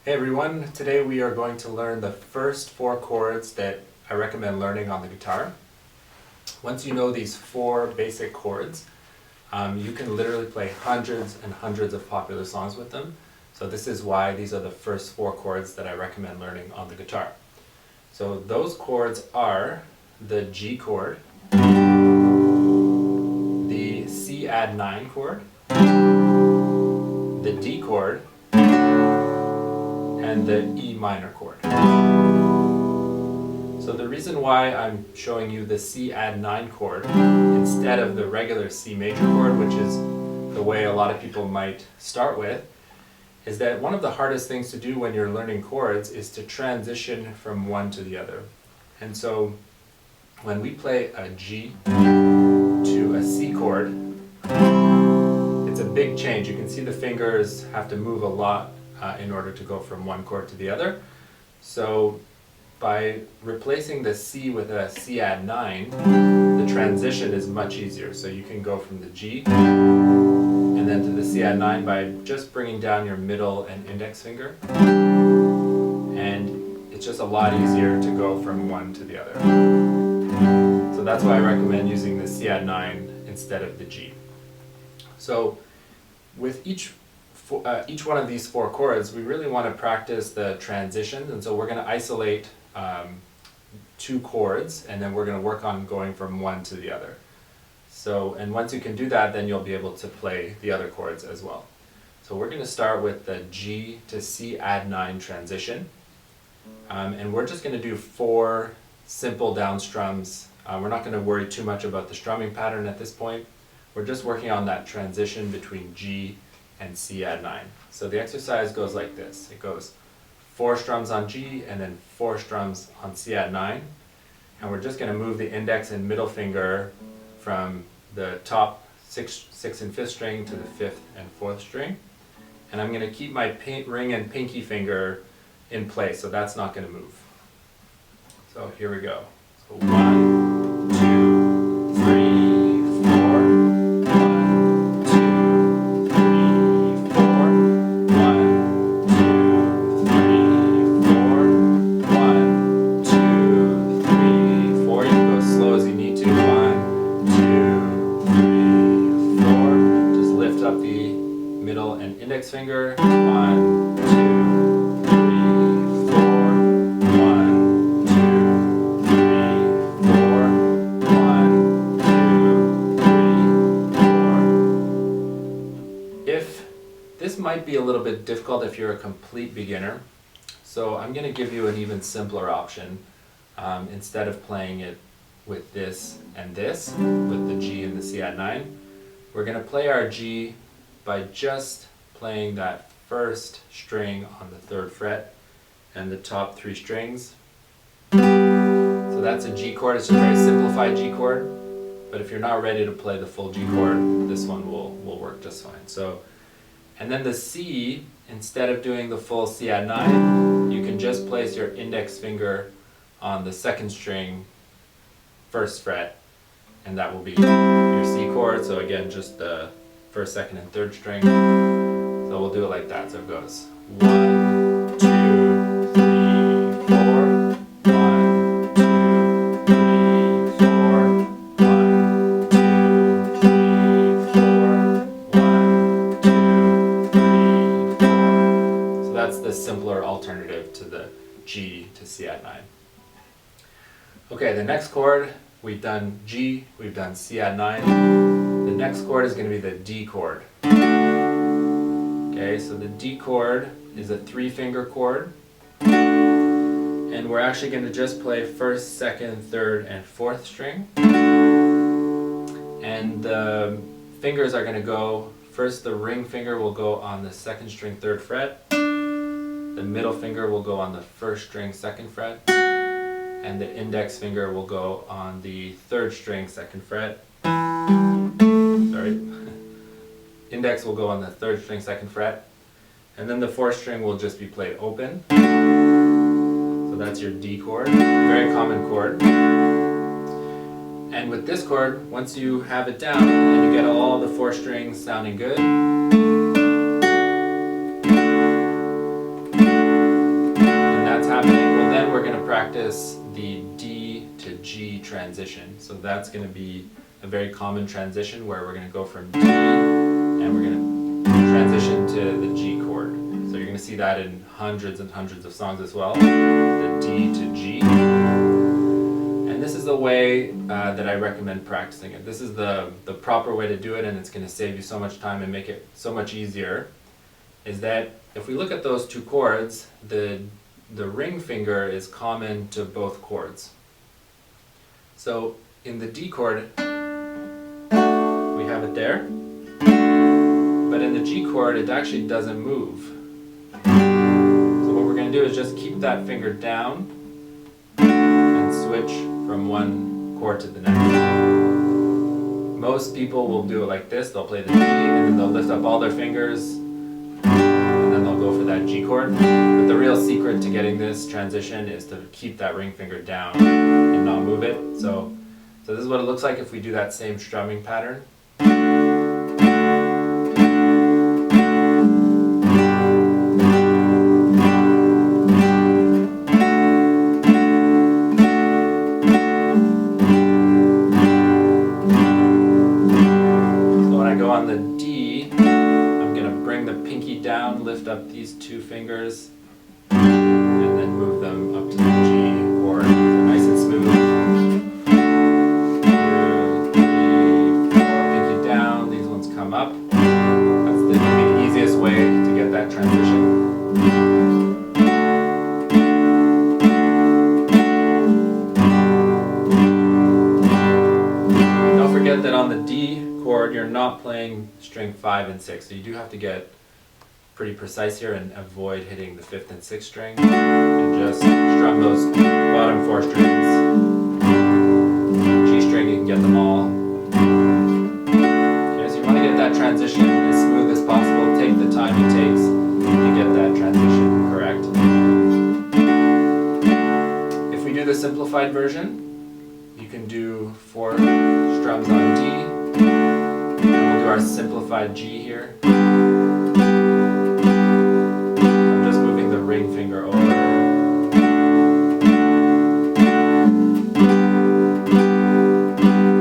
Hey everyone, today we are going to learn the first 4 chords that I recommend learning on the guitar. Once you know these 4 basic chords, you can literally play hundreds and hundreds of popular songs with them. So this is why these are the first 4 chords that I recommend learning on the guitar. So those chords are the G chord, the C add 9 chord, the D chord, and the E minor chord. So the reason why I'm showing you the C add 9 chord instead of the regular C major chord, which is the way a lot of people might start with, is that one of the hardest things to do when you're learning chords is to transition from one to the other. And so when we play a G to a C chord, it's a big change. You can see the fingers have to move a lot in order to go from one chord to the other. So by replacing the C with a C add 9, the transition is much easier. So you can go from the G and then to the C add 9 by just bringing down your middle and index finger. And it's just a lot easier to go from one to the other. So that's why I recommend using the C add 9 instead of the G. So with each one of these 4 chords, we really want to practice the transitions, and so we're going to isolate 2 chords, and then we're going to work on going from one to the other. So, and once you can do that, then you'll be able to play the other chords as well. So we're going to start with the G to C add 9 transition, and we're just going to do 4 simple down strums. We're not going to worry too much about the strumming pattern at this point. We're just working on that transition between G and C add 9. So the exercise goes like this. It goes 4 strums on G and then 4 strums on C add 9. And we're just going to move the index and middle finger from the top 6th and 5th string to the 5th and 4th string. And I'm going to keep my ring and pinky finger in place, so that's not going to move. So here we go. So 1, 2, 3, 4. 1, 2, 3, 4. 1, 2, 3, 4. 1, 2, 3, 4. You can go as slow as you need to. 1, 2, 3, 4. Just lift up the middle and index finger. 1, 2, 3, 4. 1, 2, 3, 4. 1, 2, 3, 4. If this might be a little bit difficult if you're a complete beginner, so I'm going to give you an even simpler option. Instead of playing it with this and this, with the G and the C add 9, we're going to play our G by just playing that first string on the 3rd fret and the top 3 strings. So that's a G chord. It's a very simplified G chord, but if you're not ready to play the full G chord, this one will work just fine. So, and then the C, instead of doing the full C add 9, you can just place your index finger on the 2nd string, 1st fret, and that will be your C chord. So again, just the 1st, 2nd, and 3rd string. So we'll do it like that. So it goes 1, 2, 3, 4. 1, 2, 3, 4. 1, 2, 3, 4. 1, 2, 3, 4. So that's the simpler alternative to the G to C add 9. Okay, the next chord, we've done G, we've done C add 9. The next chord is going to be the D chord. Okay, so the D chord is a 3-finger chord. And we're actually going to just play 1st, 2nd, 3rd, and 4th string. And the fingers are going to go, first the ring finger will go on the 2nd string, 3rd fret. The middle finger will go on the 1st string, 2nd fret. And the index finger will go on the 3rd string, 2nd fret. Sorry. Index will go on the 3rd string, 2nd fret. And then the 4th string will just be played open. So that's your D chord, very common chord. And with this chord, once you have it down and you get all the 4 strings sounding good, practice the D to G transition. So that's going to be a very common transition where we're going to go from D and we're going to transition to the G chord. So you're going to see that in hundreds and hundreds of songs as well, the D to G. And this is the way that I recommend practicing it. This is the proper way to do it, and it's going to save you so much time and make it so much easier, is that if we look at those two chords, the ring finger is common to both chords. So in the D chord, we have it there, but in the G chord, it actually doesn't move. So what we're going to do is just keep that finger down and switch from one chord to the next. Most people will do it like this. They'll play the D, and then they'll lift up all their fingers, and then they'll go for that G chord. But the real secret to getting this transition is to keep that ring finger down and not move it. So this is what it looks like if we do that same strumming pattern. On the D, I'm going to bring the pinky down, lift up these two fingers, and then move them up to the G chord. So nice and smooth. 2, 3, 4, pinky down, these ones come up. That's going to be the easiest way to get that transition. Don't forget that on the D chord, you're not playing string 5 and 6, so you do have to get pretty precise here and avoid hitting the 5th and 6th string, and just strum those bottom 4 strings. G string, you can get them all. Okay, so you want to get that transition as smooth as possible. Take the time it takes to get that transition correct. If we do the simplified version, you can do 4 strums on D. We'll do our simplified G here. I'm just moving the ring finger over.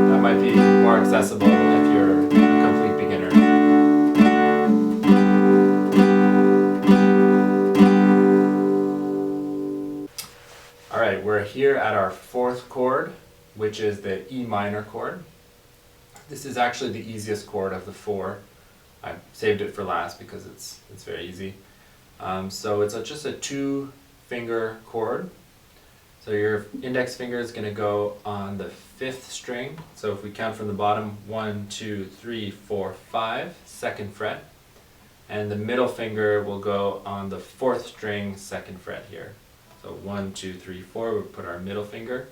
That might be more accessible if you're a complete beginner. Alright, we're here at our 4th chord, which is the E minor chord. This is actually the easiest chord of the 4. I saved it for last because it's very easy. So it's just a 2-finger chord. So your index finger is going to go on the 5th string. So if we count from the bottom, 1, 2, 3, 4, 5, 2nd fret. And the middle finger will go on the 4th string, 2nd fret here. So 1, 2, 3, 4, we'll put our middle finger.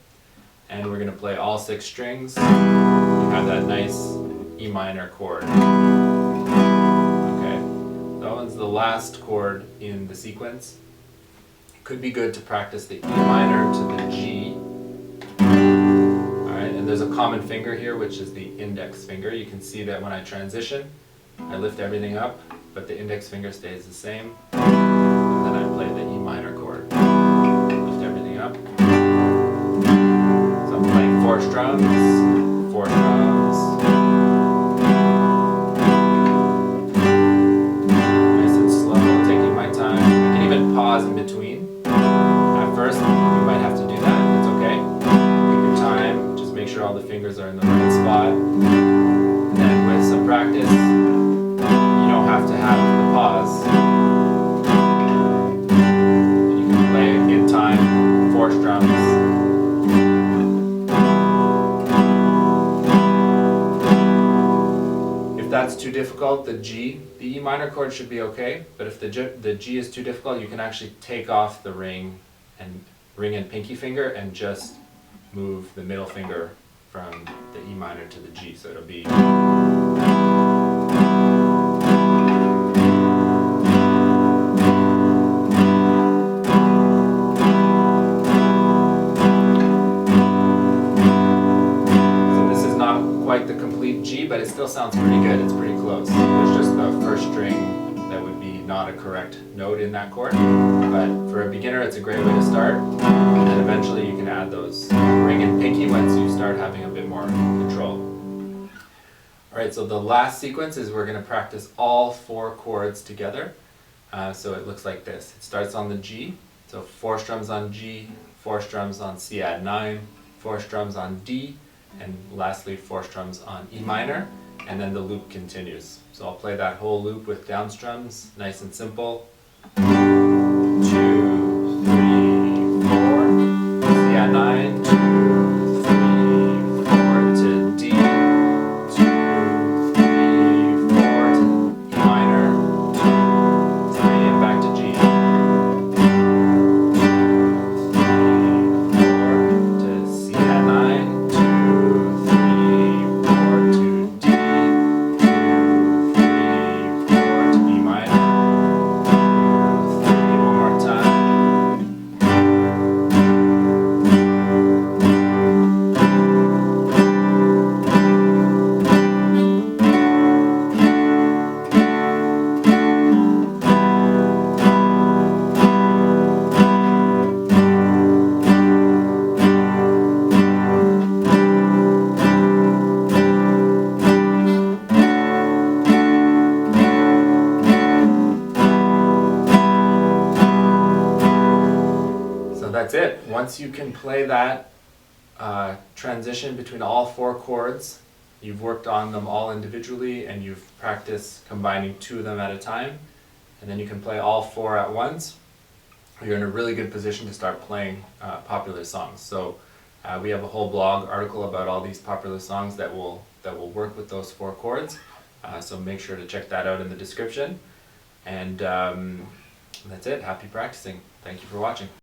And we're going to play all 6 strings. We have that nice E minor chord. Okay, that one's the last chord in the sequence. It could be good to practice the E minor to the G. Alright, and there's a common finger here, which is the index finger. You can see that when I transition, I lift everything up, but the index finger stays the same. And then I play the E minor chord. Lift everything up. 4 strums, 4 strums. Nice and slow, taking my time. I can even pause in between. At first, you might have to do that. It's okay. Take your time. Just make sure all the fingers are in the right spot. And then with some practice, you don't have to have the pause. You can play in time, 4 strums. If that's too difficult, the E minor chord should be okay, but if the G is too difficult, you can actually take off the ring and pinky finger and just move the middle finger from the E minor to the G, so it'll be... quite the complete G, but it still sounds pretty good. It's pretty close. There's just the first string that would be not not a correct note in that chord. But for a beginner, it's a great way to start, and then eventually you can add those ring and pinky once you start having a bit more control. Alright, so the last sequence is we're going to practice all 4 chords together. So it looks like this. It starts on the G, so 4 strums on G, 4 strums on C add 9, 4 strums on D, and lastly 4 strums on E minor, and then the loop continues. So I'll play that whole loop with down strums, nice and simple. 2, 3, 4, C add 9, 2, 3, 4 to D, 2, 3, 4 to E minor, 2, 3 and back to G, 2, 3, 4 to C add 9, 2, 3, 4 to D, 2, 3, 4 to E minor, 2, 3, one more time. So that's it. Once you can play that transition between all 4 chords, you've worked on them all individually and you've practiced combining 2 of them at a time, and then you can play all 4 at once, you're in a really good position to start playing popular songs. So we have a whole blog article about all these popular songs that will work with those 4 chords. So make sure to check that out in the description. And that's it. Happy practicing. Thank you for watching.